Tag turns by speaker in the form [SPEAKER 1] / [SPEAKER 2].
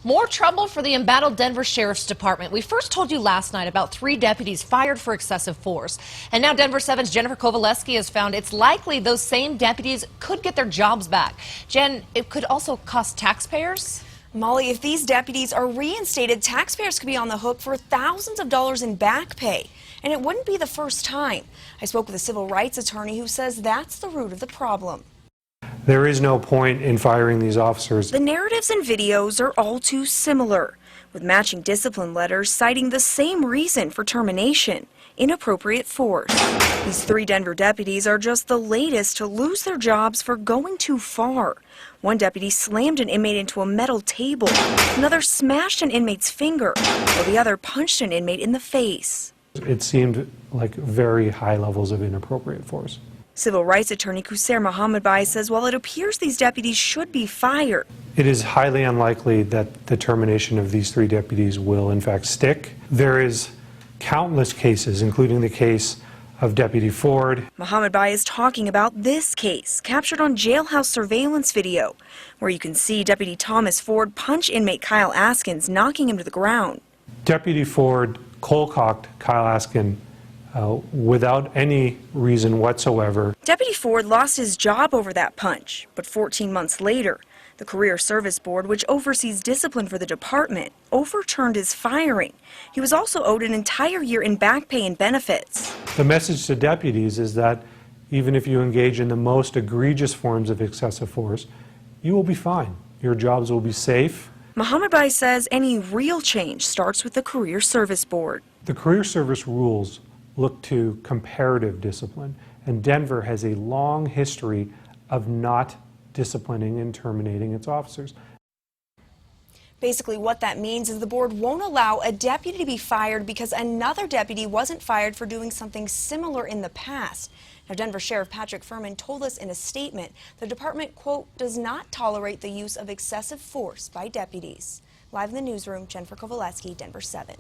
[SPEAKER 1] More trouble for the embattled Denver Sheriff's Department. We first told you last night about 3 deputies fired for excessive force. And now Denver 7's Jennifer Kovaleski has found it's likely those same deputies could get their jobs back. Jen, it could also cost taxpayers?
[SPEAKER 2] Molly, if these deputies are reinstated, taxpayers could be on the hook for thousands of dollars in back pay. And it wouldn't be the first time. I spoke with a civil rights attorney who says that's the root of the problem.
[SPEAKER 3] There is no point in firing these officers.
[SPEAKER 2] The narratives and videos are all too similar, with matching discipline letters citing the same reason for termination: inappropriate force. These 3 Denver deputies are just the latest to lose their jobs for going too far. One deputy slammed an inmate into a metal table. Another smashed an inmate's finger, while the other punched an inmate in the face.
[SPEAKER 3] It seemed like very high levels of inappropriate force.
[SPEAKER 2] Civil rights attorney Qusair Mohammed says while it appears these deputies should be fired,
[SPEAKER 3] it is highly unlikely that the termination of these 3 deputies will in fact stick. There is countless cases, including the case of Deputy Ford.
[SPEAKER 2] Mohammed is talking about this case, captured on jailhouse surveillance video, where you can see Deputy Thomas Ford punch inmate Kyle Askins, knocking him to the ground.
[SPEAKER 3] Deputy Ford cold-cocked Kyle Askin without any reason whatsoever.
[SPEAKER 2] Deputy Ford lost his job over that punch, but 14 months later, the Career Service Board, which oversees discipline for the department, overturned his firing. He was also owed an entire year in back pay and benefits.
[SPEAKER 3] The message to deputies is that even if you engage in the most egregious forms of excessive force, you will be fine. Your jobs will be safe.
[SPEAKER 2] Mohammed says any real change starts with the Career Service Board.
[SPEAKER 3] The Career Service rules look to comparative discipline, and Denver has a long history of not disciplining and terminating its officers.
[SPEAKER 2] Basically what that means is the board won't allow a deputy to be fired because another deputy wasn't fired for doing something similar in the past. Now, Denver Sheriff Patrick Furman told us in a statement the department, quote, does not tolerate the use of excessive force by deputies. Live in the newsroom, Jennifer Kovaleski, Denver 7.